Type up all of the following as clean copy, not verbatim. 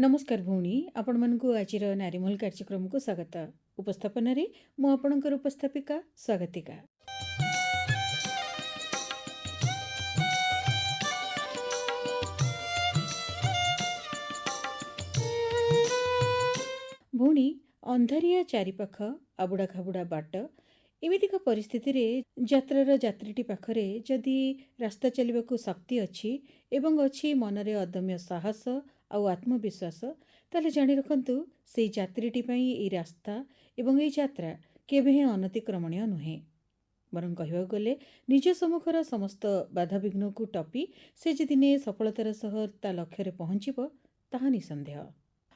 नमस्कार भौणी आपण मानकु आजिर नारीमूल कार्यक्रम को स्वागत उपस्थापन रे मु आपणकर उपस्थापिका स्वागतिका। भौणी अंधारिया चारिपाख आबुड़ा खाबुड़ा बाट एमितिका परिस्थिति रे यात्रार यात्रीटी पाखरे जदि रास्ता चलिबाकू शक्ति अछि एवं अछि मनरे अदम्य साहस आउ आत्मविश्वास ताले जानि रखंतु से यात्रीटी पई ए रास्ता एवं ए यात्रा केबे हे अनतिक्रमणीय नुहे बरं कहबाक गले निज सम्मुखर समस्त बाधाविघ्न को टपी से जे दिने सफलतार सह ता लक्ष्य रे पहुंचिबो ताहा निसंदेह।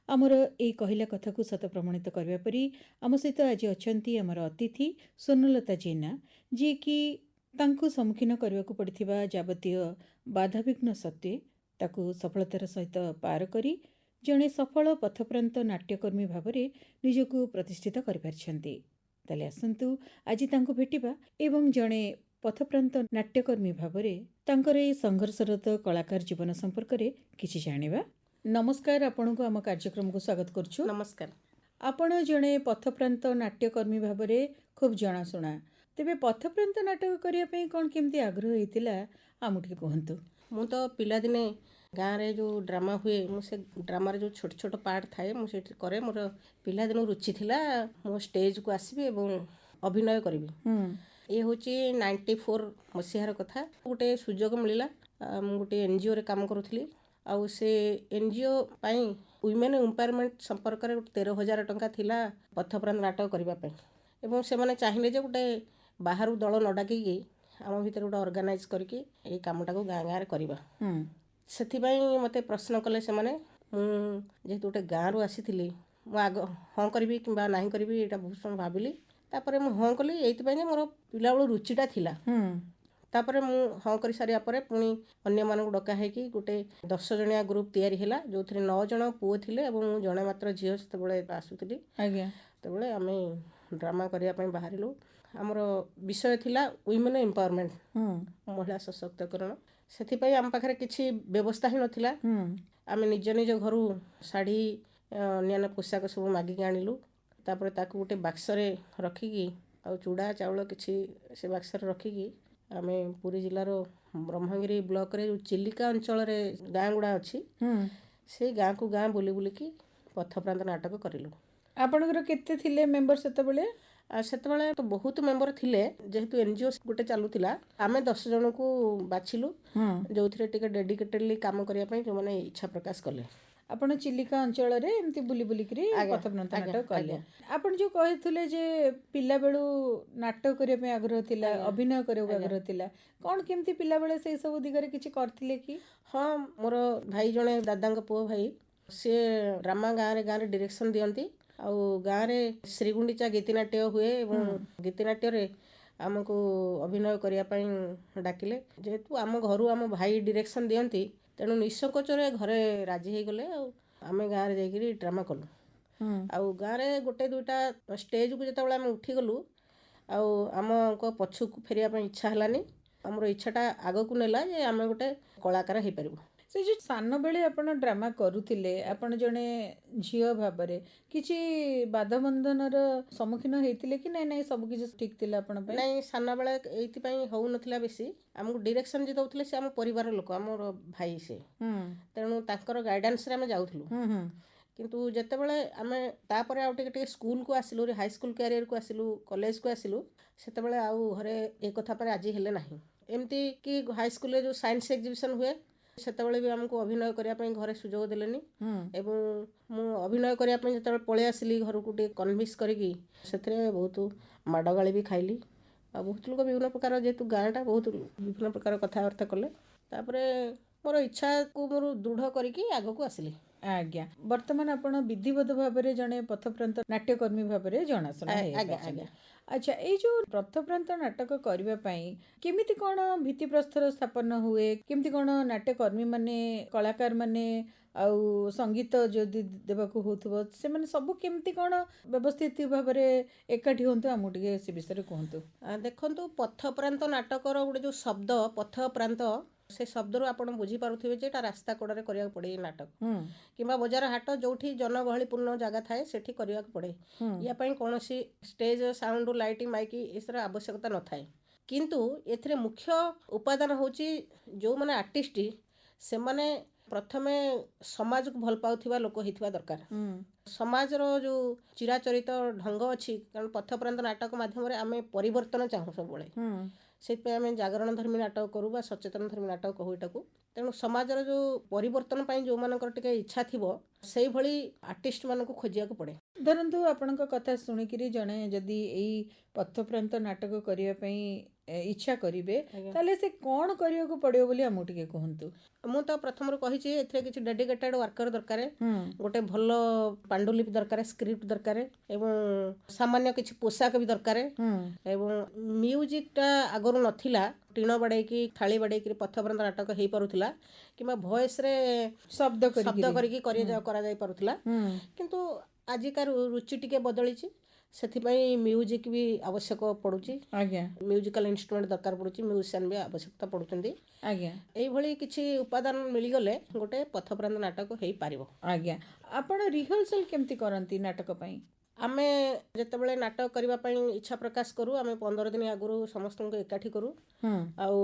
आमर ए कहिला कथा को सत प्रमाणित करबा परी आम सहित आज अछंती आमर अतिथि स्वर्णलता जेना जे कि तांको सम्मुखीन करबाकू पड़िथिबा जावतीय बाधाविघ्न सत्वे ताकू सफलतार सहित पार करी जणे सफल पथप्रांत नाट्यकर्मी भावरे निजको प्रतिष्ठित करिपारछंती। ताले आसंतु आज तांको भेटिबा एवं जणे पथप्रांत नाट्यकर्मी भावरे तांकर ए संघर्षरत कलाकार जीवन संपर्क रे किछि जानिबा। नमस्कार, आपनको आम कार्यक्रम को स्वागत करछु। नमस्कार। आपण जणे पथप्रांत नाट्यकर्मी भावरे खूब जणाशुणा, तेबे पथप्रांत नाटक करिया पई कोन केमती आग्रह हेतिला आमुठी कहंतु। मु तो पिला दिने गाँ रे जो ड्रामा हुए मु से ड्रामा रे जो छोट छोट पार्ट थाए मु सेठी करे। मोर पिला दिन रुचि थिला मो स्टेज को आसीबे एवं अभिनय करबी। ये होची 94 मसिहार कथा। गोटे सुजोग मिलिला मु गोटे एनजीओ रे काम करूथली आउ से एनजीओ पाई वुमेन एम्पावरमेंट संपर्क रे 13,000 टंका थिला पथप्रांत नाटक करबा पई एवं से माने चाहिले जे गोटे बाहरु दल न डाकी आम भीतर गोटे ऑर्गेनाइज करके ये कामटा को गाँ गाँ रे करबा। सेथि पई मते प्रश्न कले से माने जेहेतु गोटे गाँ रु आसीथिली मु आग हाँ करबी किंबा नाही करबी एटा बहुत समय भाबिली। तापरे मु हाँ कली एइति पई जे मोर पिला बेलु रुचिटा थिला। तापरे मु हाँ करि सारिया परे पुनी अन्य मानकु डका है कि गोटे 10 जणिया ग्रुप तयारी हैला जोथरे 9 जण पुओ थिले एवं मु जणे मात्र झियो सेते बेले आसुतिली। आज्ञा तेबेले आमे ड्रामा करिया पई बाहरिलु। हमर विषय थिला वुमेन एम्पावरमेंट महिला सशक्तिकरण। सेथि पई आम पाखरे किछि व्यवस्था ही नथिला। आमे निज निज घरु साड़ी अन्य पोशाक सब मागिक आनिलु। तापरे ताकु गोटे बाक्स रे रखिकी आ चूड़ा चाउଳ किछि से बाक्स रे रखिकी आमे पुरी जिल्लार ब्रह्मगिरी ब्लॉक रे चिलिका अंचल रे गाँ गुड़ा अछि से गाँ को गाँ बुली बुलिकी पथप्रांत नाटक करिलु। आपणकर केते थिले मेंबर सेते बेले? सेतेबेले तो बहुत मेंबर थिले जेहेतु एनजीओ गोटे चालुथिला। आमे 10 जण को बाछिलु जोथिरे टिके डेडिकेटेडली काम करिया पई जो माने इच्छा प्रकाश कले। आपण चिलिका अंचल रे एमती बुली बुलिकरी पथप्रांत नाटक कले। आपण जो कहथुले जे पिला बेलु नाटक करिया पई आग्रह थिला, अभिनय करिया आग्रह थिला, कोन केमती पिला बेले से सब दिगरे किछि करथिले कि? हाँ, मोर भाई जणे दादांग पुओ भाई से ड्रामा गाँ रे डायरेक्शन दियंती आउ गाँ रे श्रीगुंडीचा गीतिनाट्य हुए एवं गीतिनाट्य रे आमको अभिनय करिया पई डाकिले। जेहेतु आम घरु आम भाई डायरेक्शन दियंती तेणु निसंकोचरे घरे राजी हो गले आमे गाँ रे जाइकरी ड्रामा कलु। आउ गाँ रे गोटे दुईटा स्टेज को जेतेबेले आमे उठी गलु आउ आमको पछुक फेरिया पई इच्छा हलानी। हमर इच्छाटा आगो को नेला जे आमे गोटे कलाकार हे परिबो। से जो सान बेले आपण ड्रामा करूथिले आपण जणे झियो भाबरे किछि बाधा बंधनर सम्मुखीन हेतिले कि नै सब किछि ठीक थिला आपण पय? नै, सान बेले एइति पई होउ नथिला बेसी। हमकु डायरेक्शन जे दउथिले से हम परिवार लोक हमर भाई से तेणु तांकर गाइडेंस रे हम जाउथलु। किंतु जेतेबेले आमे तापरे आउ टिके स्कूल को आसिलु रे हाई स्कूल कैरियर को आसिलु कॉलेज को आसिलु सेतेबेले आउ घरे ए कथा पर राजी हेले नाही। एमती कि हाई स्कूल रे जो साइंस एग्जीबिशन हुए सेतेबेले भी हमको अभिनय करिया पई घरे सुजोग देलेनी एवं मु अभिनय करिया पई जेतेबेले पळे आसिली घर को टिके कन्विंस करिकी सेथरे बहुत माडगाली भी खाइली। आ बहुत लोक विभिन्न प्रकार जेतु गाँटा बहुत विभिन्न प्रकार कथाबार्ता कले। तापरे मोर इच्छा को मोर दृढ़ करिकी आगो को आसिली। आज्ञा वर्तमान आपण विधिवत भाबरे जणे पथप्रांत नाट्यकर्मी भाबरे जणासना हे। अच्छा, ए जो पथप्रांत नाटक करबा पई केमिति कोन भित्ति प्रस्तर स्थापन हुए, केमिति कोन नाट्यकर्मी माने कलाकार माने आउ संगीत जो देबाकू होथबो से माने सब केमिति कोन व्यवस्थित भाबरे एकाठी होंतो आमु टिके से विषय कहंतु। देखंतु पथप्रांत नाटकर गोटे जो शब्द पथप्रांत से शब्दरू आपण बुझीपारुथिबे जे एटा रास्ता कड़े करिया पड़े नाटक ହୁଁ किंबा बजार हाट जोठी जनगहलीपूर्ण जगह थाए सेठी करिया पड़े या पई कोनोसी स्टेज साउंड लाइटिंग माइक इसर आवश्यकता न थाए किंतु एथिरे मुख्य उपादान होची जो माने आर्टिस्ट से माने प्रथमे समाज को भल पाउथिबा लोक हिथिबा दरकार ହୁଁ समाजर जो चिराचरित ढंग अच्छी कारण पथप्रांत नाटक माध्यम आम परिवर्तन चाहूँ सब ହୁଁ से आम जागरण धर्मी नाटक करूँ बा सचेतन धर्मी नाटक कहू एटाकू तेणु समाजर जो परिवर्तन जो मानकर टिके इच्छा थिबो सेही भली आर्टिस्ट मानकू खोजिया को पड़े ଧରନ୍ତୁ ଆପଣଙ୍କ କଥା ଶୁଣିକିରି ଜଣେ ଯଦି ଏଇ ପଥପ୍ରାନ୍ତ ନାଟକ କରିବା ପାଇଁ ଇଚ୍ଛା କରିବେ ତାହେଲେ ସେ କ'ଣ କରିବାକୁ ପଡ଼ିବ ବୋଲି ଆମକୁ ଟିକେ କୁହନ୍ତୁ। ମୁଁ ତ ପ୍ରଥମରୁ କହିଛି ଏଥିରେ କିଛି ଡେଡିକେଟେଡ୍ ୱାର୍କର ଦରକାର ଗୋଟେ ଭଲ ପାଣ୍ଡୁଲିପି ଦରକାର ସ୍କ୍ରିପ୍ଟ ଦରକାର ଏବଂ ସାମାନ୍ୟ କିଛି ପୋଷାକ ବି ଦରକାର ଏବଂ ମ୍ୟୁଜିକଟା ଆଗରୁ ନଥିଲା ଟିଣ ବାଡ଼େଇକି ଥାଳି ବାଡ଼େଇକି ପଥପ୍ରାନ୍ତ ନାଟକ ହେଇପାରୁଥିଲା କିମ୍ବା ଭଏସ୍ରେ ଶବ୍ଦ କରିକି କରାଯାଇ ପାରୁଥିଲା କିନ୍ତୁ ଆଜିକାର ରୁଚି ଟିକେ ବଦଳିଛି ସେଥିପାଇଁ ମ୍ୟୁଜିକ୍ ବି ଆବଶ୍ୟକ ପଡ଼ୁଛି ଆଜ୍ଞା ମ୍ୟୁଜିକାଲ ଇନଷ୍ଟ୍ରୁମେଣ୍ଟ ଦରକାର ପଡ଼ୁଛି ମ୍ୟୁଜିସିଆନ୍ ବି ଆବଶ୍ୟକତା ପଡ଼ୁଛନ୍ତି ଆଜ୍ଞା ଏଇଭଳି କିଛି ଉପାଦାନ ମିଳିଗଲେ ଗୋଟେ ପଥପ୍ରାନ୍ତ ନାଟକ ହେଇପାରିବ। ଆଜ୍ଞା ଆପଣ ରିହର୍ସାଲ କେମିତି କରନ୍ତି ନାଟକ ପାଇଁ? ଆମେ ଯେତେବେଳେ ନାଟକ କରିବା ପାଇଁ ଇଚ୍ଛା ପ୍ରକାଶ କରୁ ଆମେ 15 ଦିନ ଆଗରୁ ସମସ୍ତଙ୍କୁ ଏକାଠି କରୁ ଆଉ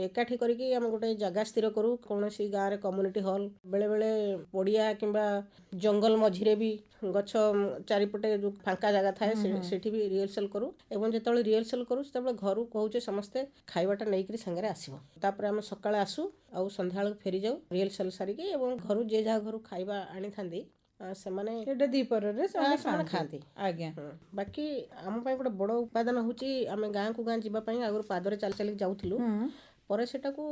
ଏକାଠି କରିକି ଆମେ ଗୋଟେ ଜାଗା ସ୍ଥିର କରୁ କୌଣସି ଗାଁରେ କମ୍ୟୁନିଟି ହଲ୍ ବେଳେବେଳେ ପଡ଼ିଆ କିମ୍ବା ଜଙ୍ଗଲ ମଝିରେ ବି ଗଛ ଚାରିପଟେ ଯେଉଁ ଫାଙ୍କା ଜାଗା ଥାଏ ସେଠି ବି ରିହର୍ସାଲ କରୁ ଏବଂ ଯେତେବେଳେ ରିହର୍ସାଲ କରୁ ସେତେବେଳେ ଘରୁ କହୁଛେ ସମସ୍ତେ ଖାଇବାଟା ନେଇକରି ସାଙ୍ଗରେ ଆସିବ ତାପରେ ଆମେ ସକାଳେ ଆସୁ ଆଉ ସନ୍ଧ୍ୟାବେଳକୁ ଫେରିଯାଉ ରିହର୍ସାଲ ସାରିକି ଏବଂ ଘରୁ ଯିଏ ଯାହା ଘରୁ ଖାଇବା ଆଣିଥାନ୍ତି ସେମାନେ ଦ୍ୱିପହରରେ ସେମାନେ ଖାଆନ୍ତି। ଆଜ୍ଞା ବାକି ଆମ ପାଇଁ ଗୋଟେ ବଡ଼ ଉପାଦାନ ହେଉଛି ଆମେ ଗାଁକୁ ଗାଁ ଯିବା ପାଇଁ ଆଗରୁ ପାଦରେ ଚାଲି ଚାଲିକି ଯାଉଥିଲୁ ପରେ ସେଟାକୁ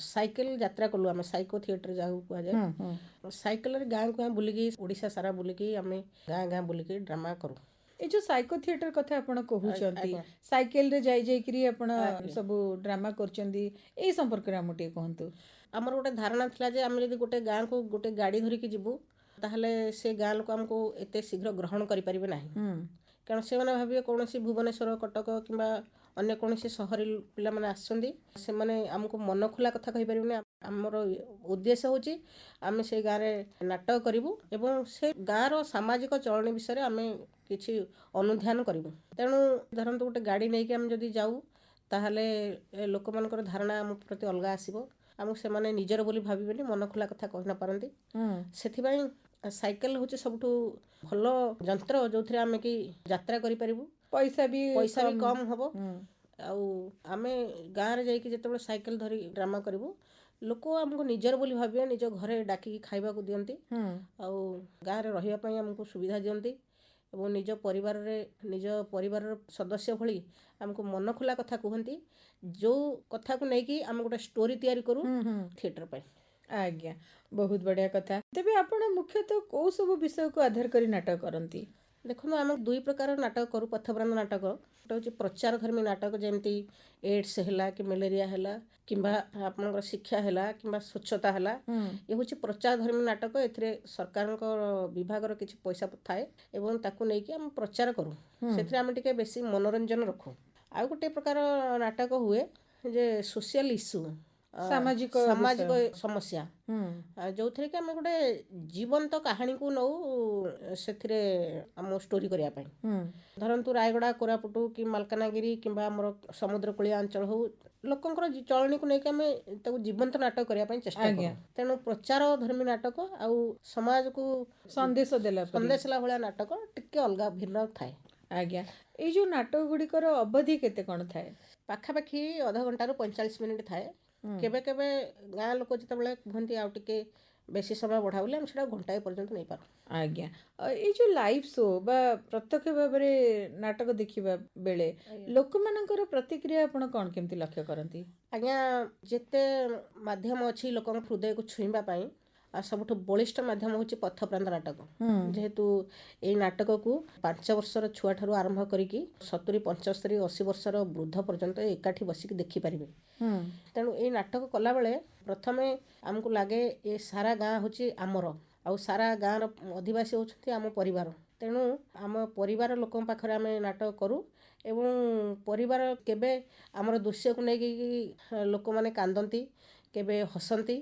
ସାଇକେଲ ଯାତ୍ରା କଲୁ ଆମେ ସାଇକୋ ଥିଏଟର ଯାହାକୁ କୁହାଯାଏ ସାଇକେଲରେ ଗାଁକୁ ଗାଁ ବୁଲିକି ଓଡ଼ିଶା ସାରା ବୁଲିକି ଆମେ ଗାଁ ଗାଁ ବୁଲିକି ଡ୍ରାମା କରୁ। ଏ ଯୋଉ ସାଇକୋ ଥିଏଟର କଥା ଆପଣ କହୁଛନ୍ତି ସାଇକେଲରେ ଯାଇକିରି ଆପଣ ସବୁ ଡ୍ରାମା କରୁଛନ୍ତି ଏଇ ସମ୍ପର୍କରେ ଆମକୁ ଟିକେ କୁହନ୍ତୁ। ଆମର ଗୋଟେ ଧାରଣା ଥିଲା ଯେ ଆମେ ଯଦି ଗୋଟେ ଗାଁକୁ ଗୋଟେ ଗାଡ଼ି ଧରିକି ଯିବୁ ତାହେଲେ ସେ ଗାଁ ଲୋକ ଆମକୁ ଏତେ ଶୀଘ୍ର ଗ୍ରହଣ କରିପାରିବେ ନାହିଁ କାରଣ ସେମାନେ ଭାବିବେ କୌଣସି ଭୁବନେଶ୍ୱର କଟକ କିମ୍ବା ଅନ୍ୟ କୌଣସି ସହରୀ ପିଲାମାନେ ଆସୁଛନ୍ତି ସେମାନେ ଆମକୁ ମନ ଖୋଲା କଥା କହିପାରିବେନି ଆମର ଉଦ୍ଦେଶ୍ୟ ହେଉଛି ଆମେ ସେଇ ଗାଁରେ ନାଟକ କରିବୁ ଏବଂ ସେ ଗାଁର ସାମାଜିକ ଚଳଣି ବିଷୟରେ ଆମେ କିଛି ଅନୁଧ୍ୟାନ କରିବୁ ତେଣୁ ଧରନ୍ତୁ ଗୋଟେ ଗାଡ଼ି ନେଇକି ଆମେ ଯଦି ଯାଉ ତାହେଲେ ଲୋକମାନଙ୍କର ଧାରଣା ଆମ ପ୍ରତି ଅଲଗା ଆସିବ ଆମକୁ ସେମାନେ ନିଜର ବୋଲି ଭାବିବେନି ମନ ଖୋଲା କଥା କହି ନ ପାରନ୍ତି ସେଥିପାଇଁ ସାଇକେଲ ହେଉଛି ସବୁଠୁ ଭଲ ଯନ୍ତ୍ର ଯେଉଁଥିରେ ଆମେ କି ଯାତ୍ରା କରିପାରିବୁ ପଇସା ବି କମ୍ ହେବ ଆଉ ଆମେ ଗାଁରେ ଯାଇକି ଯେତେବେଳେ ସାଇକେଲ ଧରି ଡ୍ରାମା କରିବୁ ଲୋକ ଆମକୁ ନିଜର ବୋଲି ଭାବିବେ ନିଜ ଘରେ ଡାକିକି ଖାଇବାକୁ ଦିଅନ୍ତି ଆଉ ଗାଁରେ ରହିବା ପାଇଁ ଆମକୁ ସୁବିଧା ଦିଅନ୍ତି ଏବଂ ନିଜ ପରିବାରର ସଦସ୍ୟ ଭଳି ଆମକୁ ମନ ଖୋଲା କଥା କୁହନ୍ତି ଯେଉଁ କଥାକୁ ନେଇକି ଆମେ ଗୋଟେ ଷ୍ଟୋରି ତିଆରି କରୁ ଥିଏଟର ପାଇଁ। ଆଜ୍ଞା ବହୁତ ବଢ଼ିଆ କଥା। ତେବେ ଆପଣ ମୁଖ୍ୟତଃ କୋଉ ସବୁ ବିଷୟକୁ ଆଧାର କରି ନାଟକ କରନ୍ତି? ଦେଖନ୍ତୁ ଆମେ ଦୁଇ ପ୍ରକାର ନାଟକ କରୁ ପଥପ୍ରାନ୍ତ ନାଟକ ଗୋଟେ ହେଉଛି ପ୍ରଚାର ଧର୍ମୀ ନାଟକ ଯେମିତି ଏଡ୍ସ ହେଲା କି ମ୍ୟାଲେରିଆ ହେଲା କିମ୍ବା ଆପଣଙ୍କର ଶିକ୍ଷା ହେଲା କିମ୍ବା ସ୍ୱଚ୍ଛତା ହେଲା ଏ ହେଉଛି ପ୍ରଚାର ଧର୍ମୀ ନାଟକ ଏଥିରେ ସରକାରଙ୍କ ବିଭାଗର କିଛି ପଇସା ଥାଏ ଏବଂ ତାକୁ ନେଇକି ଆମେ ପ୍ରଚାର କରୁ ସେଥିରେ ଆମେ ଟିକେ ବେଶୀ ମନୋରଞ୍ଜନ ରଖୁ। ଆଉ ଗୋଟେ ପ୍ରକାର ନାଟକ ହୁଏ ଯେ ସୋସିଆଲ ଇସ୍ୟୁ ସାମାଜିକ ସମସ୍ୟା ଯେଉଁଥିରେ କି ଆମେ ଗୋଟେ ଜୀବନ୍ତ କାହାଣୀକୁ ନେଉ ସେଥିରେ ଆମ ଷ୍ଟୋରି କରିବା ପାଇଁ ଧରନ୍ତୁ ରାୟଗଡ଼ା କୋରାପୁଟ କି ମାଲକାନଗିରି କିମ୍ବା ଆମର ସମୁଦ୍ର କୂଳିଆ ଅଞ୍ଚଳ ହଉ ଲୋକଙ୍କର ଚଳଣିକୁ ନେଇକି ଆମେ ତାକୁ ଜୀବନ୍ତ ନାଟକ କରିବା ପାଇଁ ଚେଷ୍ଟା କରୁ ତେଣୁ ପ୍ରଚାର ଧର୍ମୀ ନାଟକ ଆଉ ସମାଜକୁ ସନ୍ଦେଶ ଦେଲା ଭଳିଆ ନାଟକ ଟିକେ ଅଲଗା ଭିନ୍ନ ଥାଏ। ଆଜ୍ଞା ଏଇ ଯୋଉ ନାଟକ ଗୁଡ଼ିକର ଅବଧି କେତେ କ'ଣ ଥାଏ? ପାଖାପାଖି ଅଧଘଣ୍ଟାରୁ 45 ମିନିଟ୍ ଥାଏ କେବେ କେବେ ଗାଁ ଲୋକ ଯେତେବେଳେ କୁହନ୍ତି ଆଉ ଟିକେ ବେଶୀ ସମୟ ବଢ଼ା ବୋଲି ଆମେ ସେଟା ଘଣ୍ଟାଏ ପର୍ଯ୍ୟନ୍ତ ନେଇପାରୁ। ଆଜ୍ଞା ଏଇ ଯୋଉ ଲାଇଭ୍ ଶୋ ବା ପ୍ରତ୍ୟକ୍ଷ ଭାବରେ ନାଟକ ଦେଖିବା ବେଳେ ଲୋକମାନଙ୍କର ପ୍ରତିକ୍ରିୟା ଆପଣ କ'ଣ କେମିତି ଲକ୍ଷ୍ୟ କରନ୍ତି? ଆଜ୍ଞା ଯେତେ ମାଧ୍ୟମ ଅଛି ଲୋକଙ୍କ ହୃଦୟକୁ ଛୁଇଁବା ପାଇଁ ଆଉ ସବୁଠୁ ବଳିଷ୍ଠ ମାଧ୍ୟମ ହେଉଛି ପଥପ୍ରାନ୍ତ ନାଟକ ଯେହେତୁ ଏଇ ନାଟକକୁ 5 ବର୍ଷର ଛୁଆଠାରୁ ଆରମ୍ଭ କରିକି 70 75 80 ବର୍ଷର ବୃଦ୍ଧ ପର୍ଯ୍ୟନ୍ତ ଏକାଠି ବସିକି ଦେଖିପାରିବେ ତେଣୁ ଏଇ ନାଟକ କଲାବେଳେ ପ୍ରଥମେ ଆମକୁ ଲାଗେ ଏ ସାରା ଗାଁ ହେଉଛି ଆମର ଆଉ ସାରା ଗାଁର ଅଧିବାସୀ ହେଉଛନ୍ତି ଆମ ପରିବାର ତେଣୁ ଆମ ପରିବାର ଲୋକଙ୍କ ପାଖରେ ଆମେ ନାଟକ କରୁ ଏବଂ ପରିବାର କେବେ ଆମର ଦୃଶ୍ୟକୁ ନେଇକି ଲୋକମାନେ କାନ୍ଦନ୍ତି କେବେ ହସନ୍ତି,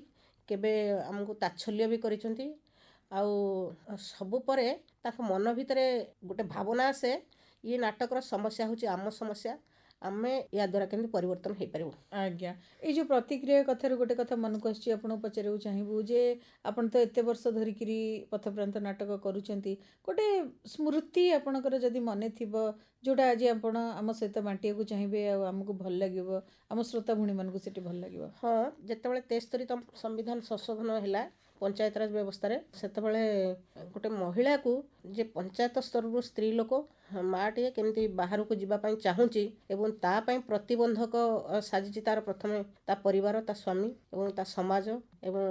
କେବେ ଆମକୁ ତାଚ୍ଛଲ୍ୟ ବି କରିଛନ୍ତି। ଆଉ ସବୁ ପରେ ତାଙ୍କ ମନ ଭିତରେ ଗୋଟେ ଭାବନା ଆସେ, ଇଏ ନାଟକର ସମସ୍ୟା ହେଉଛି ଆମ ସମସ୍ୟା, ଆମେ ୟା ଦ୍ୱାରା କେମିତି ପରିବର୍ତ୍ତନ ହେଇପାରିବୁ। ଆଜ୍ଞା, ଏଇ ଯେଉଁ ପ୍ରତିକ୍ରିୟା କଥାରୁ ଗୋଟେ କଥା ମନକୁ ଆସିଛି, ଆପଣଙ୍କୁ ପଚାରିବାକୁ ଚାହିଁବୁ ଯେ ଆପଣ ତ ଏତେ ବର୍ଷ ଧରିକିରି ପଥପ୍ରାନ୍ତ ନାଟକ କରୁଛନ୍ତି, ଗୋଟେ ସ୍ମୃତି ଆପଣଙ୍କର ଯଦି ମନେ ଥିବ ଯେଉଁଟା ଆଜି ଆପଣ ଆମ ସହିତ ବାଣ୍ଟିବାକୁ ଚାହିଁବେ ଆଉ ଆମକୁ ଭଲ ଲାଗିବ, ଆମ ଶ୍ରୋତା ଭଉଣୀମାନଙ୍କୁ ସେଠି ଭଲ ଲାଗିବ। ହଁ, ଯେତେବେଳେ 73ତମ ସମ୍ବିଧାନ ସଂଶୋଧନ ହେଲା ପଞ୍ଚାୟତରାଜ ବ୍ୟବସ୍ଥାରେ, ସେତେବେଳେ ଗୋଟେ ମହିଳାକୁ ଯେ ପଞ୍ଚାୟତ ସ୍ତରରୁ ସ୍ତ୍ରୀ ଲୋକ ମାଆଟିଏ କେମିତି ବାହାରକୁ ଯିବା ପାଇଁ ଚାହୁଁଛି ଏବଂ ତା ପାଇଁ ପ୍ରତିବନ୍ଧକ ସାଜିଛି, ତାର ପ୍ରଥମେ ତା ପରିବାର, ତା ସ୍ୱାମୀ ଏବଂ ତା ସମାଜ ଏବଂ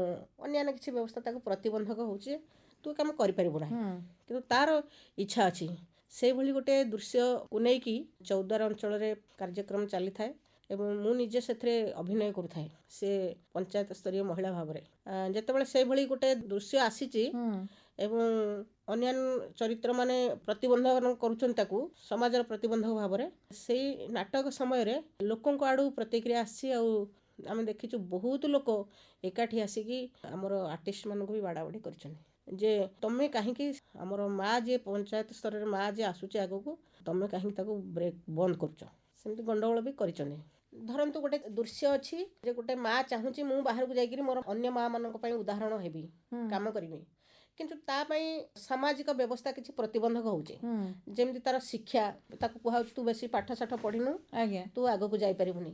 ଅନ୍ୟାନ୍ୟ କିଛି ବ୍ୟବସ୍ଥା ତାକୁ ପ୍ରତିବନ୍ଧକ ହେଉଛି, ତୁ କାମ କରିପାରିବୁ ନାହିଁ, କିନ୍ତୁ ତାର ଇଚ୍ଛା ଅଛି। ସେଇଭଳି ଗୋଟେ ଦୃଶ୍ୟକୁ ନେଇକି ଚୌଦ୍ୱାର ଅଞ୍ଚଳରେ କାର୍ଯ୍ୟକ୍ରମ ଚାଲିଥାଏ ଏବଂ ମୁଁ ନିଜେ ସେଥିରେ ଅଭିନୟ କରୁଥାଏ, ସେ ପଞ୍ଚାୟତ ସ୍ତରୀୟ ମହିଳା ଭାବରେ। ଯେତେବେଳେ ସେଇଭଳି ଗୋଟେ ଦୃଶ୍ୟ ଆସିଛି ଏବଂ ଅନ୍ୟାନ୍ୟ ଚରିତ୍ରମାନେ ପ୍ରତିବନ୍ଧକ କରୁଛନ୍ତି ତାକୁ ସମାଜର ପ୍ରତିବନ୍ଧକ ଭାବରେ, ସେଇ ନାଟକ ସମୟରେ ଲୋକଙ୍କ ଆଡ଼ୁ ପ୍ରତିକ୍ରିୟା ଆସିଛି। ଆଉ ଆମେ ଦେଖିଛୁ ବହୁତ ଲୋକ ଏକାଠି ଆସିକି ଆମର ଆର୍ଟିଷ୍ଟମାନଙ୍କୁ ବି ବାଡ଼ାବାଡ଼ି କରିଛନ୍ତି ଯେ ତମେ କାହିଁକି ଆମର ମା' ଯିଏ ପଞ୍ଚାୟତ ସ୍ତରରେ ମା' ଯିଏ ଆସୁଛି ଆଗକୁ, ତମେ କାହିଁକି ତାକୁ ବ୍ରେକ୍ ବନ୍ଦ କରୁଛ। ସେମିତି ଗଣ୍ଡଗୋଳ ବି କରିଛନ୍ତି। ଧରନ୍ତୁ ଗୋଟେ ଦୃଶ୍ୟ ଅଛି ଯେ ଗୋଟେ ମା' ଚାହୁଁଛି ମୁଁ ବାହାରକୁ ଯାଇକରି ମୋର ଅନ୍ୟ ମା' ମାନଙ୍କ ପାଇଁ ଉଦାହରଣ ହେବି, କାମ କରିବି, କିନ୍ତୁ ତା ପାଇଁ ସାମାଜିକ ବ୍ୟବସ୍ଥା କିଛି ପ୍ରତିବନ୍ଧକ ହେଉଛି। ଯେମିତି ତାର ଶିକ୍ଷା, ତାକୁ କୁହାହେଉଛି ତୁ ବେଶୀ ପାଠ ସାଠ ପଢ଼ିନୁ, ତୁ ଆଗକୁ ଯାଇପାରିବୁନି,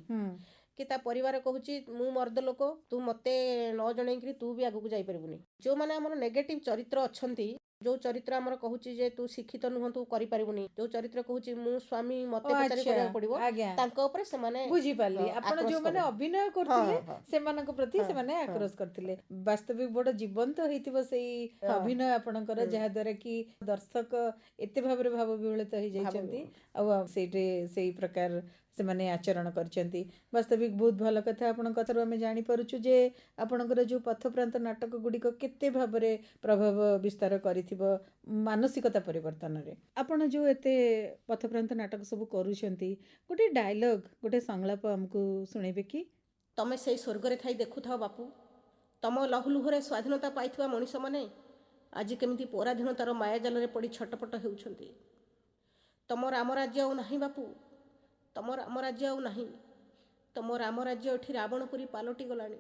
କି ତା ପରିବାର କହୁଛି ମୁଁ ମର୍ଦ୍ଦ ଲୋକ, ତୁ ମୋତେ ନ ଜଣେଇକିରି ତୁ ବି ଆଗକୁ ଯାଇପାରିବୁନି। ଯେଉଁମାନେ ଆମର ନେଗେଟିଭ୍ ଚରିତ୍ର ଅଛନ୍ତି, ଯେଉଁ ଚରିତ୍ର ଆମର କହୁଛି ଯେ ତୁ ଶିକ୍ଷିତ ନୁହଁ, ତୁ କରିପାରିବୁନି, ଯେଉଁ ଚରିତ୍ର କହୁଛି ମୁଁ ସ୍ୱାମୀ ମୋତେ ପଚାରି କରିବାକୁ ପଡ଼ିବ, ତାଙ୍କ ଉପରେ ସେମାନେ ବୁଝିପାରିଲି ଆପଣ ଯେଉଁମାନେ ଅଭିନୟ କରୁଥିଲେ ସେମାନଙ୍କ ପ୍ରତି ସେମାନେ ଆକ୍ରୋଶ କରିଥିଲେ। ବାସ୍ତବିକ ବଡ଼ ଜୀବନ୍ତ ହେଇଥିବ ସେଇ ଅଭିନୟ ଆପଣଙ୍କର, ଯାହାଦ୍ୱାରା କି ଦର୍ଶକ ଏତେ ଭାବରେ ଭାବ ବିହଳିତ ହେଇଯାଇଛନ୍ତି ଆଉ ସେଇଠି ସେଇ ପ୍ରକାର ସେମାନେ ଆଚରଣ କରିଛନ୍ତି। ବାସ୍ତବିକ ବହୁତ ଭଲ କଥା। ଆପଣଙ୍କ କଥାରୁ ଆମେ ଜାଣିପାରୁଛୁ ଯେ ଆପଣଙ୍କର ଯେଉଁ ପଥପ୍ରାନ୍ତ ନାଟକ ଗୁଡ଼ିକ କେତେ ଭାବରେ ପ୍ରଭାବ ବିସ୍ତାର କରିଥିବ ମାନସିକତା ପରିବର୍ତ୍ତନରେ। ଆପଣ ଯେଉଁ ଏତେ ପଥପ୍ରାନ୍ତ ନାଟକ ସବୁ କରୁଛନ୍ତି, ଗୋଟେ ଡାଇଲଗ, ଗୋଟେ ସଂଳାପ ଆମକୁ ଶୁଣେଇବେ କି? ତମେ ସେଇ ସ୍ୱର୍ଗରେ ଥାଇ ଦେଖୁଥାଅ ବାପୁ, ତମ ଲହୁଲୁହରେ ସ୍ୱାଧୀନତା ପାଇଥିବା ମଣିଷମାନେ ଆଜି କେମିତି ପରାଧୀନତାର ମାୟାଜାଲରେ ପଡ଼ି ଛଟପଟ ହେଉଛନ୍ତି। ତମ ରାମ ରାଜ୍ୟ ଆଉ ନାହିଁ ବାପୁ, ତମ ରାମ ରାଜ୍ୟ ଆଉ ନାହିଁ। ତମ ରାମ ରାଜ୍ୟ ଏଠି ରାବଣପୁରୀ ପାଲଟି ଗଲାଣି।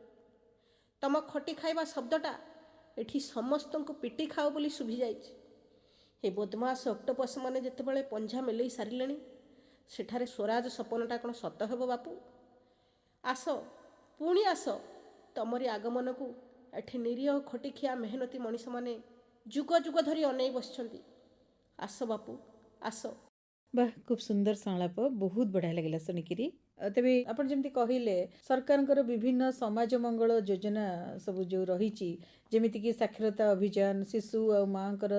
ତମ ଖଟି ଖାଇବା ଶବ୍ଦଟା ଏଠି ସମସ୍ତଙ୍କୁ ପିଟି ଖାଅ ବୋଲି ଶୁଭିଯାଇଛି। ଏ ବଦମାସ ଅକ୍ଟୋପସ ମାନେ ଯେତେବେଳେ ପଞ୍ଝା ମେଲେଇ ସାରିଲେଣି, ସେଠାରେ ସ୍ୱରାଜ ସପନଟା କ'ଣ ସତ ହେବ ବାପୁ? ଆସ, ପୁଣି ଆସ, ତମରି ଆଗମନକୁ ଏଠି ନିରୀହ ଖଟିଖିଆ ମେହନତି ମଣିଷମାନେ ଯୁଗ ଯୁଗ ଧରି ଅନେଇ ବସିଛନ୍ତି। ଆସ ବାପୁ, ଆସ। ବାଃ, ଖୁବ୍ ସୁନ୍ଦର ସଂଳାପ, ବହୁତ ବଢ଼ିଆ ଲାଗିଲା ଶୁଣିକିରି। ତେବେ ଆପଣ ଯେମିତି କହିଲେ ସରକାରଙ୍କର ବିଭିନ୍ନ ସମାଜ ମଙ୍ଗଳ ଯୋଜନା ସବୁ ଯେଉଁ ରହିଛି, ଯେମିତିକି ସାକ୍ଷରତା ଅଭିଯାନ, ଶିଶୁ ଆଉ ମାଆଙ୍କର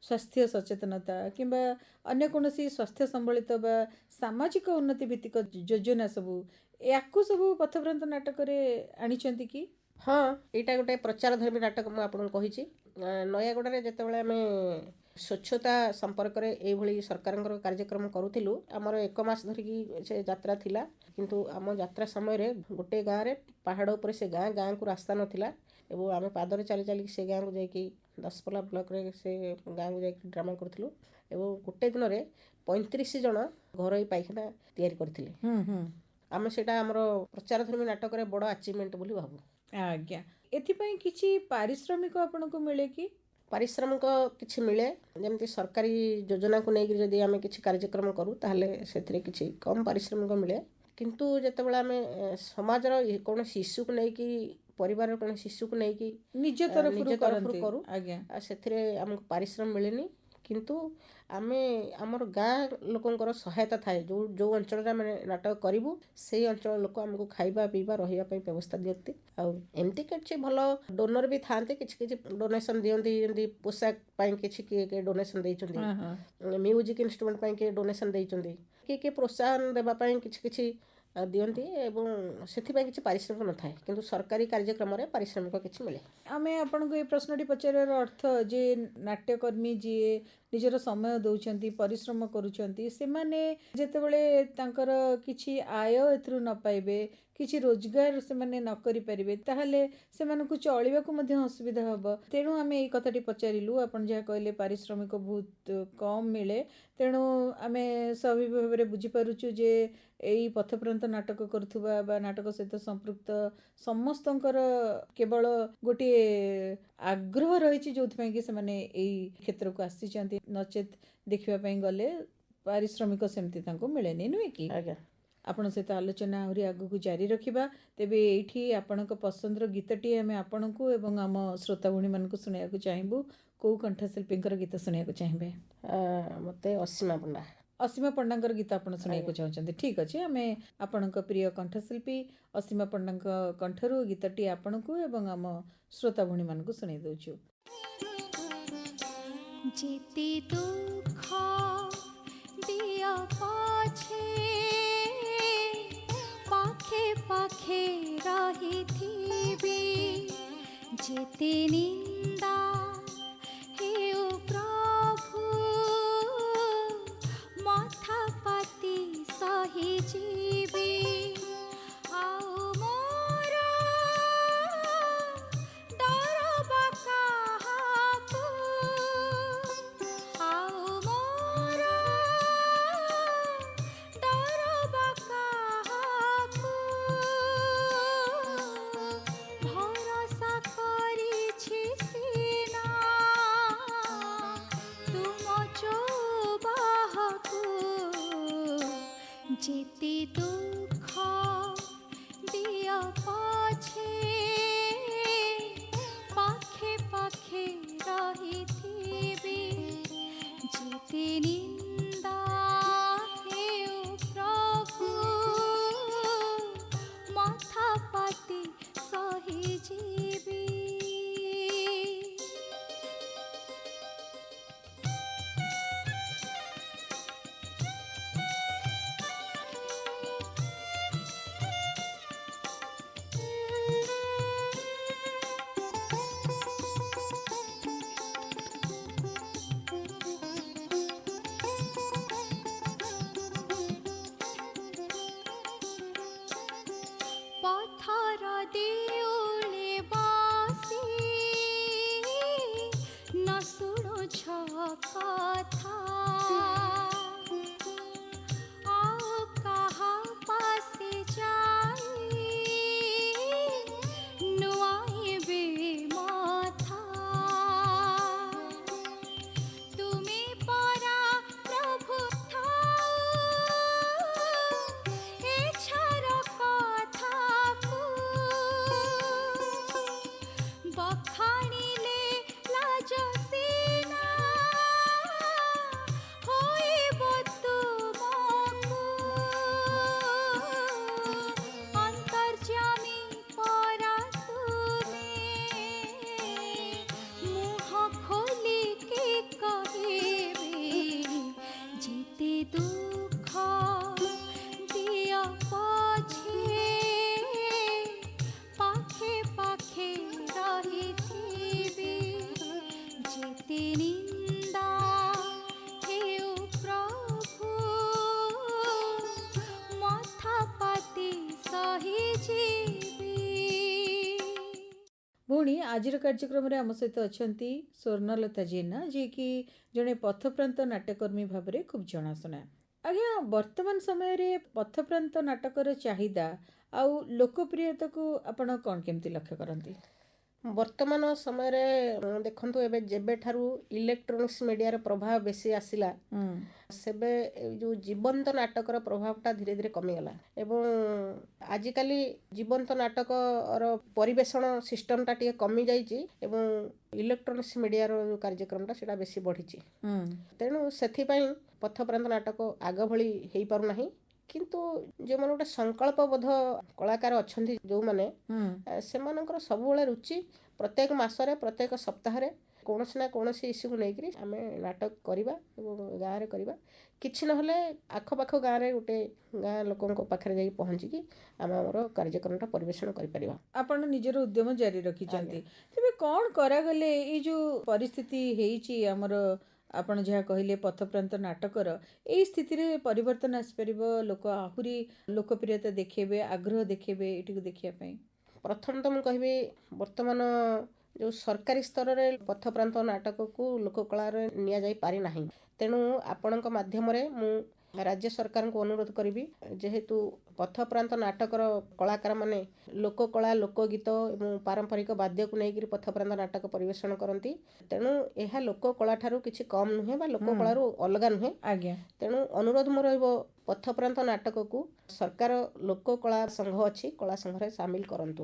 ସ୍ୱାସ୍ଥ୍ୟ ସଚେତନତା କିମ୍ବା ଅନ୍ୟ କୌଣସି ସ୍ୱାସ୍ଥ୍ୟ ସମ୍ବଳିତ ବା ସାମାଜିକ ଉନ୍ନତି ଭିତ୍ତିକ ଯୋଜନା ସବୁ, ୟାକୁ ସବୁ ପଥପ୍ରାନ୍ତ ନାଟକରେ ଆଣିଛନ୍ତି କି? ହଁ, ଏଇଟା ଗୋଟେ ପ୍ରଚାର ଧର୍ମୀ ନାଟକ ମୁଁ ଆପଣଙ୍କୁ କହିଛି। ନୟାଗଡ଼ରେ ଯେତେବେଳେ ଆମେ ସ୍ୱଚ୍ଛତା ସମ୍ପର୍କରେ ଏଇଭଳି ସରକାରଙ୍କର କାର୍ଯ୍ୟକ୍ରମ କରୁଥିଲୁ, ଆମର 1 ମାସ ଧରିକି ସେ ଯାତ୍ରା ଥିଲା। କିନ୍ତୁ ଆମ ଯାତ୍ରା ସମୟରେ ଗୋଟେ ଗାଁରେ, ପାହାଡ଼ ଉପରେ ସେ ଗାଁକୁ ରାସ୍ତା ନଥିଲା ଏବଂ ଆମେ ପାଦରେ ଚାଲି ଚାଲିକି ସେ ଗାଁକୁ ଯାଇକି ଦଶପଲ୍ଲା ବ୍ଲକରେ ସେ ଗାଁକୁ ଯାଇକି ଡ୍ରାମା କରୁଥିଲୁ ଏବଂ ଗୋଟେ ଦିନରେ 35 ଜଣ ଘରୋଇ ପାଇଖାନା ତିଆରି କରିଥିଲେ। ଆମେ ସେଇଟା ଆମର ପ୍ରଚାର ଧର୍ମୀ ନାଟକରେ ବଡ଼ ଆଚିଭମେଣ୍ଟ ବୋଲି ଭାବୁ। ଆଜ୍ଞା, ଏଥିପାଇଁ କିଛି ପାରିଶ୍ରମିକ ଆପଣଙ୍କୁ ମିଳେ କି? ପାରିଶ୍ରମିକ କିଛି ମିଳେ, ଯେମିତି ସରକାରୀ ଯୋଜନାକୁ ନେଇକି ଯଦି ଆମେ କିଛି କାର୍ଯ୍ୟକ୍ରମ କରୁ ତାହେଲେ ସେଥିରେ କିଛି କମ୍ ପାରିଶ୍ରମିକ ମିଳେ। କିନ୍ତୁ ଯେତେବେଳେ ଆମେ ସମାଜର କୌଣସି ଶିଶୁକୁ ନେଇକି, ପରିବାରର କୌଣସି ଶିଶୁକୁ ନେଇକି ନିଜ ତରଫରୁ କରୁ, ସେଥିରେ ଆମକୁ ପାରିଶ୍ରମ ମିଳେନି। କିନ୍ତୁ ଆମେ ଆମର ଗାଁ ଲୋକଙ୍କର ସହାୟତା ଥାଏ, ଯେଉଁ ଅଞ୍ଚଳରେ ଆମେ ନାଟକ କରିବୁ ସେଇ ଅଞ୍ଚଳ ଲୋକ ଆମକୁ ଖାଇବା ପିଇବା ରହିବା ପାଇଁ ବ୍ୟବସ୍ଥା ଦିଅନ୍ତି। ଆଉ ଏମିତି କିଛି ଭଲ ଡୋନର ବି ଥାଆନ୍ତି, କିଛି କିଛି ଡୋନେସନ୍ ଦିଅନ୍ତି, ଯେମିତି ପୋଷାକ ପାଇଁ କିଛି କିଏ ଡୋନେସନ୍ ଦେଇଛନ୍ତି, ମ୍ୟୁଜିକ୍ ଇନଷ୍ଟ୍ରୁମେଣ୍ଟ ପାଇଁ କିଏ ଡୋନେସନ୍ ଦେଇଛନ୍ତି, କିଏ ପ୍ରୋତ୍ସାହନ ଦେବା ପାଇଁ କିଛି ଦିଅନ୍ତି ଏବଂ ସେଥିପାଇଁ କିଛି ପାରିଶ୍ରମିକ ନଥାଏ। କିନ୍ତୁ ସରକାରୀ କାର୍ଯ୍ୟକ୍ରମରେ ପାରିଶ୍ରମିକ କିଛି ମିଳେ। ଆମେ ଆପଣଙ୍କୁ ଏ ପ୍ରଶ୍ନଟି ପଚାରିବାର ଅର୍ଥ ଯେ ନାଟ୍ୟକର୍ମୀ ଯିଏ ନିଜର ସମୟ ଦେଉଛନ୍ତି, ପରିଶ୍ରମ କରୁଛନ୍ତି, ସେମାନେ ଯେତେବେଳେ ତାଙ୍କର କିଛି ଆୟ ଏଥିରୁ ନ ପାଇବେ, କିଛି ରୋଜଗାର ସେମାନେ ନ କରିପାରିବେ, ତାହେଲେ ସେମାନଙ୍କୁ ଚଳିବାକୁ ମଧ୍ୟ ଅସୁବିଧା ହେବ। ତେଣୁ ଆମେ ଏଇ କଥାଟି ପଚାରିଲୁ। ଆପଣ ଯାହା କହିଲେ ପାରିଶ୍ରମିକ ବହୁତ କମ୍ ମିଳେ, ତେଣୁ ଆମେ ସ୍ୱାଭାବିକ ଭାବରେ ବୁଝିପାରୁଛୁ ଯେ ଏଇ ପଥପ୍ରାନ୍ତ ନାଟକ କରୁଥିବା ବା ନାଟକ ସହିତ ସମ୍ପୃକ୍ତ ସମସ୍ତଙ୍କର କେବଳ ଗୋଟିଏ ଆଗ୍ରହ ରହିଛି ଯେଉଁଥିପାଇଁ କି ସେମାନେ ଏଇ କ୍ଷେତ୍ରକୁ ଆସିଛନ୍ତି, ନଚେତ୍ ଦେଖିବା ପାଇଁ ଗଲେ ପାରିଶ୍ରମିକ ସେମିତି ତାଙ୍କୁ ମିଳେନି, ନୁହେଁ କି? ଆଜ୍ଞା। ଆପଣଙ୍କ ସହିତ ଆଲୋଚନା ଆହୁରି ଆଗକୁ ଜାରି ରଖିବା। ତେବେ ଏଇଠି ଆପଣଙ୍କ ପସନ୍ଦର ଗୀତଟିଏ ଆମେ ଆପଣଙ୍କୁ ଏବଂ ଆମ ଶ୍ରୋତା ଭଉଣୀମାନଙ୍କୁ ଶୁଣିବାକୁ ଚାହିଁବୁ। କେଉଁ କଣ୍ଠଶିଳ୍ପୀଙ୍କର ଗୀତ ଶୁଣିବାକୁ ଚାହିଁବେ? ମୋତେ ଅସୀମା ପଣ୍ଡା। ଅସୀମା ପଣ୍ଡାଙ୍କର ଗୀତ ଆପଣ ଶୁଣିବାକୁ ଚାହୁଁଛନ୍ତି? ଠିକ୍ ଅଛି, ଆମେ ଆପଣଙ୍କ ପ୍ରିୟ କଣ୍ଠଶିଳ୍ପୀ ଅସୀମା ପଣ୍ଡାଙ୍କ କଣ୍ଠରୁ ଗୀତଟି ଆପଣଙ୍କୁ ଏବଂ ଆମ ଶ୍ରୋତା ଭଉଣୀମାନଙ୍କୁ ଶୁଣାଇ ଦେଉଛୁ। যেতে দুঃখ দিয়া পাছে পাখে পাখে রহিথিবি, যেতে নিন্দা হেউ প্রভু মাথা পাতি সহি যাবি। আও মোর ডরবা কাহাকু, আও মোর ডরবা কাহাকু, ভরসা করিছি সিনা তুম চৌবাহকু। যেতে দুঃখ দিয়া পাছে পাখে পাখে রহিথিবি, যেতে নিন্দা হেউ প্রভু মাথা পাতি সহি যাবি। পথর দেউলে বাসি ন শুণুছ কথা, আও কাহা পাশে যাই নুয়াইবে মাথা। তুমি পরা প্রভু থাও এছাড় কথাকু, বখানিলে লাজ সিনা হইব তুমকু। অন্তর্যামী পরা তুমি মুহ খোলি কে কহিবে, যেতে দুঃখ দিয়া পাছে পাখে পাখে রহিথিবি, যেতে নিন্দা হেউ প্রভু মাথা পাতি সহি যাবি। ଭଉଣୀ, ଆଜିର କାର୍ଯ୍ୟକ୍ରମରେ ଆମ ସହିତ ଅଛନ୍ତି ସ୍ୱର୍ଣ୍ଣଲତା ଜେନା, ଯିଏକି ଜଣେ ପଥପ୍ରାନ୍ତ ନାଟ୍ୟକର୍ମୀ ଭାବରେ ଖୁବ୍ ଜଣାଶୁଣା। ଆଜ୍ଞା, ବର୍ତ୍ତମାନ ସମୟରେ ପଥପ୍ରାନ୍ତ ନାଟକର ଚାହିଦା ଆଉ ଲୋକପ୍ରିୟତାକୁ ଆପଣ କ'ଣ କେମିତି ଲକ୍ଷ୍ୟ କରନ୍ତି? ବର୍ତ୍ତମାନ ସମୟରେ ଦେଖନ୍ତୁ, ଏବେ ଯେବେଠାରୁ ଇଲେକ୍ଟ୍ରୋନିକ୍ସ ମିଡ଼ିଆର ପ୍ରଭାବ ବେଶୀ ଆସିଲା, ସେବେ ଏଇ ଯେଉଁ ଜୀବନ୍ତ ନାଟକର ପ୍ରଭାବଟା ଧୀରେ ଧୀରେ କମିଗଲା। ଏବଂ ଆଜିକାଲି ଜୀବନ୍ତ ନାଟକର ପରିବେଷଣ ସିଷ୍ଟମଟା ଟିକେ କମିଯାଇଛି ଏବଂ ଇଲେକ୍ଟ୍ରୋନିକ୍ସ ମିଡ଼ିଆର ଯେଉଁ କାର୍ଯ୍ୟକ୍ରମଟା ସେଇଟା ବେଶୀ ବଢ଼ିଛି। ତେଣୁ ସେଥିପାଇଁ ପଥପ୍ରାନ୍ତ ନାଟକ ଆଗ ଭଳି ହେଇପାରୁନାହିଁ। କିନ୍ତୁ ଯେଉଁମାନେ ଗୋଟେ ସଂକଳ୍ପବଦ୍ଧ କଳାକାର ଅଛନ୍ତି, ଯେଉଁମାନେ ସେମାନଙ୍କର ସବୁବେଳେ ରୁଚି ପ୍ରତ୍ୟେକ ମାସରେ ପ୍ରତ୍ୟେକ ସପ୍ତାହରେ କୌଣସି ନା କୌଣସି ଇସ୍ୟୁକୁ ନେଇକରି ଆମେ ନାଟକ କରିବା ଏବଂ ଗାଁରେ କରିବା। କିଛି ନହେଲେ ଆଖପାଖ ଗାଁରେ ଗୋଟେ ଗାଁ ଲୋକଙ୍କ ପାଖରେ ଯାଇ ପହଞ୍ଚିକି ଆମେ ଆମର କାର୍ଯ୍ୟକ୍ରମଟା ପରିବେଷଣ କରିପାରିବା। ଆପଣ ନିଜର ଉଦ୍ୟମ ଜାରି ରଖିଛନ୍ତି। ତେବେ କ'ଣ କରାଗଲେ ଏଇ ଯେଉଁ ପରିସ୍ଥିତି ହେଇଛି ଆମର ଆପଣ ଯାହା କହିଲେ ପଥପ୍ରାନ୍ତ ନାଟକର ଏଇ ସ୍ଥିତିରେ ପରିବର୍ତ୍ତନ ଆସିପାରିବ, ଲୋକ ଆହୁରି ଲୋକପ୍ରିୟତା ଦେଖେଇବେ, ଆଗ୍ରହ ଦେଖେଇବେ ଏଇଟିକୁ ଦେଖିବା ପାଇଁ? ପ୍ରଥମ ତ ମୁଁ କହିବି ବର୍ତ୍ତମାନ ଯେଉଁ ସରକାରୀ ସ୍ତରରେ ପଥପ୍ରାନ୍ତ ନାଟକକୁ ଲୋକକଳାରେ ନିଆଯାଇ ପାରିନାହିଁ। ତେଣୁ ଆପଣଙ୍କ ମାଧ୍ୟମରେ ମୁଁ ରାଜ୍ୟ ସରକାରଙ୍କୁ ଅନୁରୋଧ କରିବି, ଯେହେତୁ ପଥପ୍ରାନ୍ତ ନାଟକର କଳାକାରମାନେ ଲୋକକଳା, ଲୋକଗୀତ ଏବଂ ପାରମ୍ପରିକ ବାଦ୍ୟକୁ ନେଇକରି ପଥପ୍ରାନ୍ତ ନାଟକ ପରିବେଷଣ କରନ୍ତି। ତେଣୁ ଏହା ଲୋକକଳା ଠାରୁ କିଛି କମ୍ ନୁହେଁ ବା ଲୋକକଳାରୁ ଅଲଗା ନୁହେଁ। ଆଜ୍ଞା। ତେଣୁ ଅନୁରୋଧ ମୋର ରହିବ ପଥପ୍ରାନ୍ତ ନାଟକକୁ ସରକାର ଲୋକକଳା ସଂଘ ଅଛି, କଳା ସଂଘରେ ସାମିଲ କରନ୍ତୁ।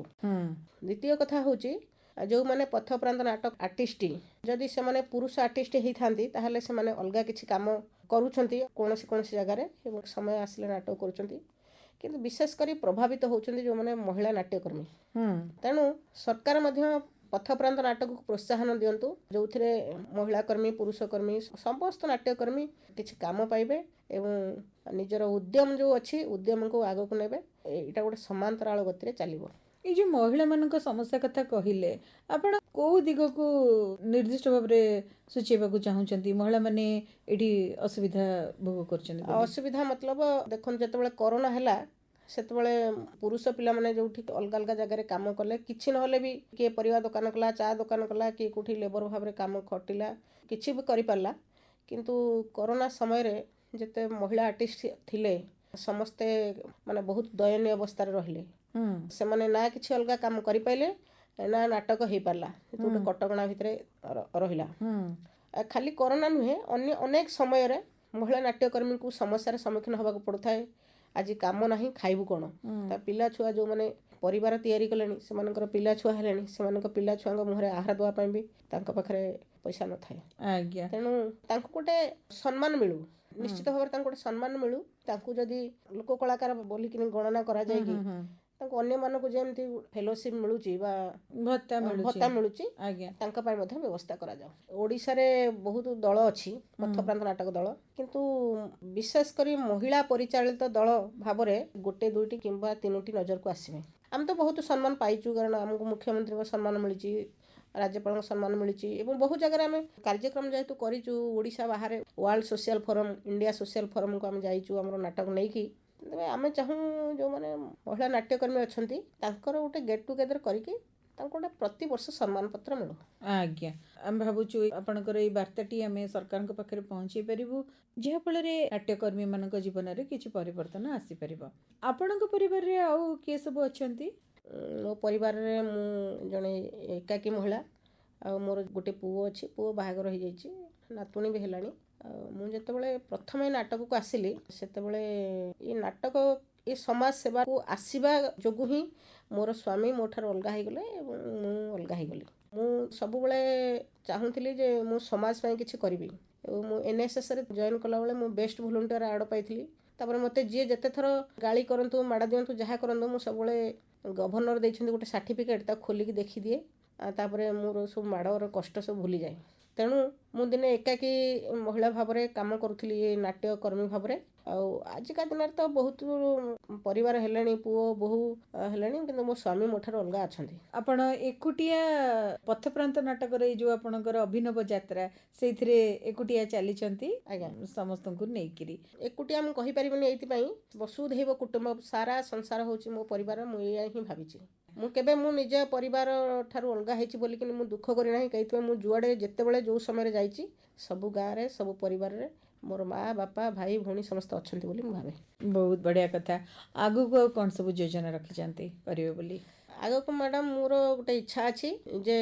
ଦ୍ୱିତୀୟ କଥା ହେଉଛି ଯେଉଁମାନେ ପଥପ୍ରାନ୍ତ ନାଟକ ଆର୍ଟିଷ୍ଟ, ଯଦି ସେମାନେ ପୁରୁଷ ଆର୍ଟିଷ୍ଟ ହେଇଥାନ୍ତି ତାହେଲେ ସେମାନେ ଅଲଗା କିଛି କାମ କରୁଛନ୍ତି କୌଣସି କୌଣସି ଜାଗାରେ ଏବଂ ସମୟ ଆସିଲେ ନାଟକ କରୁଛନ୍ତି, କିନ୍ତୁ ବିଶେଷ କରି ପ୍ରଭାବିତ ହେଉଛନ୍ତି ଯେଉଁମାନେ ମହିଳା ନାଟ୍ୟକର୍ମୀ। ତେଣୁ ସରକାର ମଧ୍ୟ ପଥପ୍ରାନ୍ତ ନାଟକକୁ ପ୍ରୋତ୍ସାହନ ଦିଅନ୍ତୁ, ଯେଉଁଥିରେ ମହିଳା କର୍ମୀ, ପୁରୁଷ କର୍ମୀ, ସମସ୍ତ ନାଟ୍ୟକର୍ମୀ କିଛି କାମ ପାଇବେ ଏବଂ ନିଜର ଉଦ୍ୟମ ଯେଉଁ ଅଛି ଉଦ୍ୟମକୁ ଆଗକୁ ନେବେ। ଏଇଟା ଗୋଟେ ସମାନ୍ତରାଳ ଗତିରେ ଚାଲିବ। ଏଇ ଯେଉଁ ମହିଳାମାନଙ୍କ ସମସ୍ୟା କଥା କହିଲେ, ଆପଣ କେଉଁ ଦିଗକୁ ନିର୍ଦ୍ଦିଷ୍ଟ ଭାବରେ ସୂଚାଇବାକୁ ଚାହୁଁଛନ୍ତି ମହିଳାମାନେ ଏଠି ଅସୁବିଧା ଭୋଗ କରୁଛନ୍ତି ବୋଲି? ଅସୁବିଧା ମତଲବ ଦେଖନ୍ତୁ, ଯେତେବେଳେ କରୋନା ହେଲା ସେତେବେଳେ ପୁରୁଷ ପିଲାମାନେ ଯେଉଁଠି ଅଲଗା ଅଲଗା ଜାଗାରେ କାମ କଲେ, କିଛି ନହେଲେ ବି କିଏ ପରିବା ଦୋକାନ କଲା, ଚା ଦୋକାନ କଲା, କିଏ କେଉଁଠି ଲେବର ଭାବରେ କାମ ଖଟିଲା, କିଛି ବି କରିପାରିଲା। କିନ୍ତୁ କରୋନା ସମୟରେ ଯେତେ ମହିଳା ଆର୍ଟିଷ୍ଟ ଥିଲେ ସମସ୍ତେ ମାନେ ବହୁତ ଦୟନୀୟ ଅବସ୍ଥାରେ ରହିଲେ। ସେମାନେ ନା କିଛି ଅଲଗା କାମ କରିପାରିଲେ ନା ନାଟକ ହେଇପାରିଲା, ଗୋଟେ କଟକଣା ଭିତରେ ରହିଲା। ଖାଲି କରୋନା ନୁହେଁ, ଅନ୍ୟ ଅନେକ ସମୟରେ ମହିଳା ନାଟ୍ୟକର୍ମୀଙ୍କୁ ସମସ୍ୟାର ସମ୍ମୁଖୀନ ହେବାକୁ ପଡ଼ୁଥାଏ। ଆଜି କାମ ନାହିଁ, ଖାଇବୁ କ'ଣ? ତା ପିଲା ଛୁଆ ଯେଉଁମାନେ ପରିବାର ତିଆରି କଲେଣି, ସେମାନଙ୍କର ପିଲା ଛୁଆ ହେଲେଣି, ସେମାନଙ୍କ ପିଲା ଛୁଆଙ୍କ ମୁହଁରେ ଆହାର ଦେବା ପାଇଁ ବି ତାଙ୍କ ପାଖରେ ପଇସା ନଥାଏ। ଆଜ୍ଞା। ତେଣୁ ତାଙ୍କୁ ଗୋଟେ ସମ୍ମାନ ମିଳୁ, ନିଶ୍ଚିତ ଭାବରେ ତାଙ୍କୁ ଗୋଟେ ସମ୍ମାନ ମିଳୁ। ତାଙ୍କୁ ଯଦି ଲୋକ କଳାକାର ବୋଲିକିନି ଗଣନା କରାଯାଇକି ତାଙ୍କୁ ଅନ୍ୟମାନଙ୍କୁ ଯେମିତି ଫେଲୋସିପ୍ ମିଳୁଛି ବା ଭତ୍ତା ମିଳୁଛି, ତାଙ୍କ ପାଇଁ ମଧ୍ୟ ବ୍ୟବସ୍ଥା କରାଯାଉ। ଓଡ଼ିଶାରେ ବହୁତ ଦଳ ଅଛି, ପଥପ୍ରାନ୍ତ ନାଟକ ଦଳ, କିନ୍ତୁ ବିଶେଷ କରି ମହିଳା ପରିଚାଳିତ ଦଳ ଭାବରେ ଗୋଟେ, ଦୁଇଟି କିମ୍ବା ତିନୋଟି ନଜରକୁ ଆସିବେ। ଆମେ ତ ବହୁତ ସମ୍ମାନ ପାଇଛୁ, କାରଣ ଆମକୁ ମୁଖ୍ୟମନ୍ତ୍ରୀଙ୍କ ସମ୍ମାନ ମିଳିଛି, ରାଜ୍ୟପାଳଙ୍କ ସମ୍ମାନ ମିଳିଛି ଏବଂ ବହୁ ଜାଗାରେ ଆମେ କାର୍ଯ୍ୟକ୍ରମ ଯେହେତୁ କରିଛୁ। ଓଡ଼ିଶା ବାହାରେ world social forum, India social ଫୋରମକୁ ଆମେ ଯାଇଛୁ ଆମର ନାଟକ ନେଇକି। ତେବେ ଆମେ ଚାହୁଁ ଯେଉଁମାନେ ମହିଳା ନାଟ୍ୟକର୍ମୀ ଅଛନ୍ତି ତାଙ୍କର ଗୋଟେ ଗେଟ୍ ଟୁଗେଦର କରିକି ତାଙ୍କୁ ଗୋଟେ ପ୍ରତିବର୍ଷ ସମ୍ମାନ ପତ୍ର ମିଳୁ। ଆଜ୍ଞା, ଆମେ ଭାବୁଛୁ ଆପଣଙ୍କର ଏଇ ବାର୍ତ୍ତାଟି ଆମେ ସରକାରଙ୍କ ପାଖରେ ପହଞ୍ଚାଇ ପାରିବୁ, ଯାହାଫଳରେ ନାଟ୍ୟକର୍ମୀମାନଙ୍କ ଜୀବନରେ କିଛି ପରିବର୍ତ୍ତନ ଆସିପାରିବ। ଆପଣଙ୍କ ପରିବାରରେ ଆଉ କିଏ ସବୁ ଅଛନ୍ତି? ମୋ ପରିବାରରେ ମୁଁ ଜଣେ ଏକାକୀ ମହିଳା, ଆଉ ମୋର ଗୋଟେ ପୁଅ ଅଛି। ପୁଅ ବାହାଘର ହେଇଯାଇଛି, ନାତୁଣୀ ବି ହେଲାଣି। ଆଉ ମୁଁ ଯେତେବେଳେ ପ୍ରଥମେ ନାଟକକୁ ଆସିଲି ସେତେବେଳେ ଏ ନାଟକ ଏ ସମାଜ ସେବାକୁ ଆସିବା ଯୋଗୁଁ ହିଁ ମୋର ସ୍ୱାମୀ ମୋ ଠାରୁ ଅଲଗା ହେଇଗଲେ ଏବଂ ମୁଁ ଅଲଗା ହେଇଗଲି। ମୁଁ ସବୁବେଳେ ଚାହୁଁଥିଲି ଯେ ମୁଁ ସମାଜ ପାଇଁ କିଛି କରିବି ଏବଂ ମୁଁ NSSରେ ଜଏନ୍ କଲାବେଳେ ମୁଁ ବେଷ୍ଟ ଭଲେଣ୍ଟିୟର ଆୱାର୍ଡ଼ ପାଇଥିଲି। ତାପରେ ମୋତେ ଯିଏ ଯେତେ ଥର ଗାଳି କରନ୍ତୁ, ମାଡ଼ ଦିଅନ୍ତୁ, ଯାହା କରନ୍ତୁ, ମୁଁ ସବୁବେଳେ ଗଭର୍ଣ୍ଣର ଦେଇଛନ୍ତି ଗୋଟେ ସାର୍ଟିଫିକେଟ୍, ତାକୁ ଖୋଲିକି ଦେଖିଦିଏ। ତାପରେ ମୋର ସବୁ ମାଡ଼ର କଷ୍ଟ ସବୁ ଭୁଲିଯାଏ। ତେଣୁ ମୁଁ ଦିନେ ଏକାକୀ ମହିଳା ଭାବରେ କାମ କରୁଥିଲି ନାଟ୍ୟକର୍ମୀ ଭାବରେ। ଆଉ ଆଜିକା ଦିନରେ ତ ବହୁତ ପରିବାର ହେଲେଣି, ପୁଅ ବୋହୂ ହେଲେଣି, କିନ୍ତୁ ମୋ ସ୍ୱାମୀ ମୋ ଠାରୁ ଅଲଗା ଅଛନ୍ତି। ଆପଣ ଏକୁଟିଆ ପଥପ୍ରାନ୍ତ ନାଟକର ଏଇ ଯେଉଁ ଆପଣଙ୍କର ଅଭିନବ ଯାତ୍ରା, ସେଇଥିରେ ଏକୁଟିଆ ଚାଲିଛନ୍ତି? ଆଜ୍ଞା, ସମସ୍ତଙ୍କୁ ନେଇକିରି ଏକୁଟିଆ ମୁଁ କହିପାରିବିନି। ଏଇଥିପାଇଁ ବସୁଧୈବ କୁଟୁମ୍ବ, ସାରା ସଂସାର ହେଉଛି ମୋ ପରିବାର, ମୁଁ ଏଇଆ ହିଁ ଭାବିଛି। ମୁଁ କେବେ ମୁଁ ନିଜ ପରିବାର ଠାରୁ ଅଲଗା ହେଇଛି ବୋଲିକି ମୁଁ ଦୁଃଖ କରିନାହିଁ। ସେଇଥିପାଇଁ ମୁଁ ଯୁଆଡ଼େ ଯେତେବେଳେ ଯେଉଁ ସମୟରେ ଯାଇଛି ସବୁ ଗାଁରେ, ସବୁ ପରିବାରରେ ମୋର ମା, ବାପା, ଭାଇ, ଭଉଣୀ ସମସ୍ତେ ଅଛନ୍ତି ବୋଲି ମୁଁ ଭାବେ। ବହୁତ ବଢ଼ିଆ କଥା। ଆଗକୁ ଆଉ କ'ଣ ସବୁ ଯୋଜନା ରଖିଛନ୍ତି କରିବେ ବୋଲି? ଆଗକୁ ମ୍ୟାଡ଼ାମ୍ ମୋର ଗୋଟେ ଇଚ୍ଛା ଅଛି ଯେ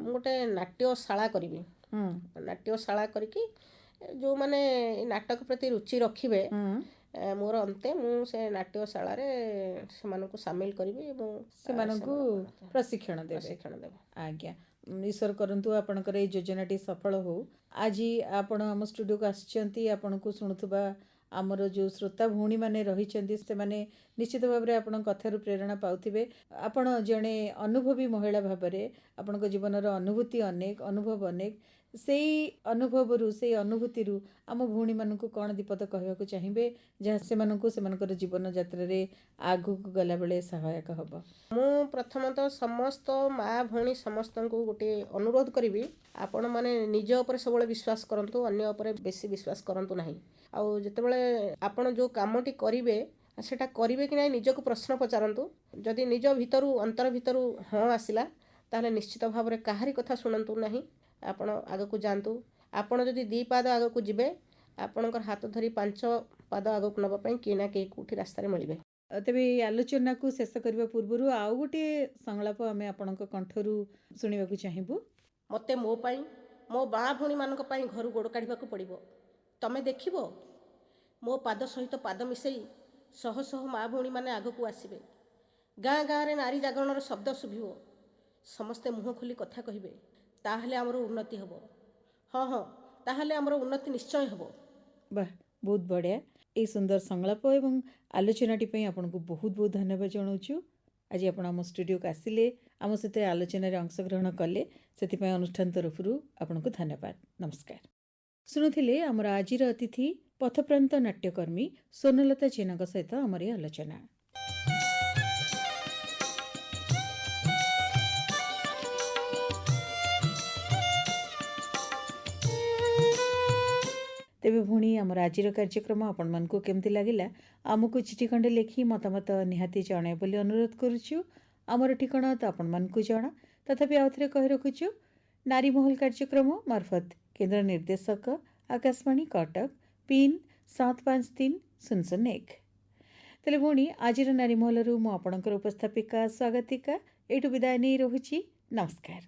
ମୁଁ ଗୋଟେ ନାଟ୍ୟଶାଳା କରିବି। ନାଟ୍ୟଶାଳା କରିକି ଯେଉଁମାନେ ନାଟକ ପ୍ରତି ରୁଚି ରଖିବେ, ମୋର ଅନ୍ତେ ମୁଁ ସେ ନାଟ୍ୟଶାଳାରେ ସେମାନଙ୍କୁ ସାମିଲ କରିବି ଏବଂ ସେମାନଙ୍କୁ ପ୍ରଶିକ୍ଷଣ ଦେବେ। ଆଜ୍ଞା, ଈଶ୍ୱର କରନ୍ତୁ ଆପଣଙ୍କର ଏଇ ଯୋଜନାଟି ସଫଳ ହେଉ। ଆଜି ଆପଣ ଆମ ଷ୍ଟୁଡ଼ିଓକୁ ଆସିଛନ୍ତି, ଆପଣଙ୍କୁ ଶୁଣୁଥିବା ଆମର ଯେଉଁ ଶ୍ରୋତା ଭଉଣୀମାନେ ରହିଛନ୍ତି ସେମାନେ ନିଶ୍ଚିତ ଭାବରେ ଆପଣଙ୍କ କଥାରୁ ପ୍ରେରଣା ପାଉଥିବେ। ଆପଣ ଜଣେ ଅନୁଭବୀ ମହିଳା ଭାବରେ ଆପଣଙ୍କ ଜୀବନର ଅନୁଭୂତି ଅନେକ, ଅନୁଭବ ଅନେକ। ସେଇ ଅନୁଭବରୁ, ସେଇ ଅନୁଭୂତିରୁ ଆମ ଭଉଣୀମାନଙ୍କୁ କ'ଣ ଦିପଦ କହିବାକୁ ଚାହିଁବେ, ଯାହା ସେମାନଙ୍କୁ ସେମାନଙ୍କର ଜୀବନ ଯାତ୍ରାରେ ଆଗକୁ ଗଲାବେଳେ ସହାୟକ ହେବ? ମୁଁ ପ୍ରଥମତଃ ସମସ୍ତ ମା ଭଉଣୀ ସମସ୍ତଙ୍କୁ ଗୋଟିଏ ଅନୁରୋଧ କରିବି, ଆପଣମାନେ ନିଜ ଉପରେ ସବୁବେଳେ ବିଶ୍ୱାସ କରନ୍ତୁ, ଅନ୍ୟ ଉପରେ ବେଶୀ ବିଶ୍ୱାସ କରନ୍ତୁ ନାହିଁ। ଆଉ ଯେତେବେଳେ ଆପଣ ଯେଉଁ କାମଟି କରିବେ ସେଟା କରିବେ କି ନାହିଁ ନିଜକୁ ପ୍ରଶ୍ନ ପଚାରନ୍ତୁ। ଯଦି ନିଜ ଭିତରୁ, ଅନ୍ତର ଭିତରୁ ହଁ ଆସିଲା, ତାହେଲେ ନିଶ୍ଚିତ ଭାବରେ କାହାରି କଥା ଶୁଣନ୍ତୁ ନାହିଁ, ଆପଣ ଆଗକୁ ଯାଆନ୍ତୁ। ଆପଣ ଯଦି 2 ପାଦ ଆଗକୁ ଯିବେ, ଆପଣଙ୍କର ହାତ ଧରି 5 ପାଦ ଆଗକୁ ନେବା ପାଇଁ କିଏ ନା କିଏ କେଉଁଠି ରାସ୍ତାରେ ମିଳିବେ। ତେବେ ଏଇ ଆଲୋଚନାକୁ ଶେଷ କରିବା ପୂର୍ବରୁ ଆଉ ଗୋଟିଏ ସଂଳାପ ଆମେ ଆପଣଙ୍କ କଣ୍ଠରୁ ଶୁଣିବାକୁ ଚାହିଁବୁ। ମୋତେ ମୋ ପାଇଁ, ମୋ ମା ଭଉଣୀମାନଙ୍କ ପାଇଁ ଘରୁ ଗୋଡ଼ କାଢ଼ିବାକୁ ପଡ଼ିବ। ତମେ ଦେଖିବ ମୋ ପାଦ ସହିତ ପାଦ ମିଶାଇ ଶହ ଶହ ମା ଭଉଣୀମାନେ ଆଗକୁ ଆସିବେ। ଗାଁ ଗାଁରେ ନାରୀ ଜାଗରଣର ଶବ୍ଦ ଶୁଭିବ। ସମସ୍ତେ ମୁହଁ ଖୋଲି କଥା କହିବେ। ତାହେଲେ ଆମର ଉନ୍ନତି ହେବ। ହଁ ହଁ, ତାହେଲେ ଆମର ଉନ୍ନତି ନିଶ୍ଚୟ ହେବ। ବାଃ, ବହୁତ ବଢ଼ିଆ। এই ସୁନ୍ଦର ସଂଳାପ ଏବଂ ଆଲୋଚନାଟି ପାଇଁ ଆପଣଙ୍କୁ ବହୁତ ବହୁତ ଧନ୍ୟବାଦ ଜଣାଉଛୁ। ଆଜି ଆପଣ ଆମ ଷ୍ଟୁଡ଼ିଓକୁ ଆସିଲେ, ଆମ ସହିତ ଆଲୋଚନାରେ ଅଂଶଗ୍ରହଣ କଲେ, ସେଥିପାଇଁ ଅନୁଷ୍ଠାନ ତରଫରୁ ଆପଣଙ୍କୁ ଧନ୍ୟବାଦ। ନମସ୍କାର। ଶୁଣୁଥିଲେ ଆମର ଆଜିର ଅତିଥି ପଥପ୍ରାନ୍ତ ନାଟ୍ୟକର୍ମୀ ସ୍ୱର୍ଣ୍ଣଲତା ଜେନାଙ୍କ ସହିତ ଆମର ଏ ଆଲୋଚନା। ତେବେ ଭଉଣୀ, ଆମର ଆଜିର କାର୍ଯ୍ୟକ୍ରମ ଆପଣମାନଙ୍କୁ କେମିତି ଲାଗିଲା ଆମକୁ ଚିଠି ଖଣ୍ଡେ ଲେଖି ମତାମତ ନିହାତି ଜଣାଇବେ ବୋଲି ଅନୁରୋଧ କରୁଛୁ। ଆମର ଠିକଣା ତ ଆପଣମାନଙ୍କୁ ଜଣା, ତଥାପି ଆଉଥରେ କହି ରଖୁଛୁ। ନାରୀ ମହଲ କାର୍ଯ୍ୟକ୍ରମ ମାର୍ଫତ କେନ୍ଦ୍ର ନିର୍ଦ୍ଦେଶକ ଆକାଶବାଣୀ କଟକ, ପିନ୍ 753001। ତାହେଲେ ଭଉଣୀ, ଆଜିର ନାରୀ ମହଲରୁ ମୁଁ ଆପଣଙ୍କର ଉପସ୍ଥାପିକା ସ୍ୱାଗତିକା ଏଇଠୁ ବିଦାୟ ନେଇ ରହୁଛି। ନମସ୍କାର।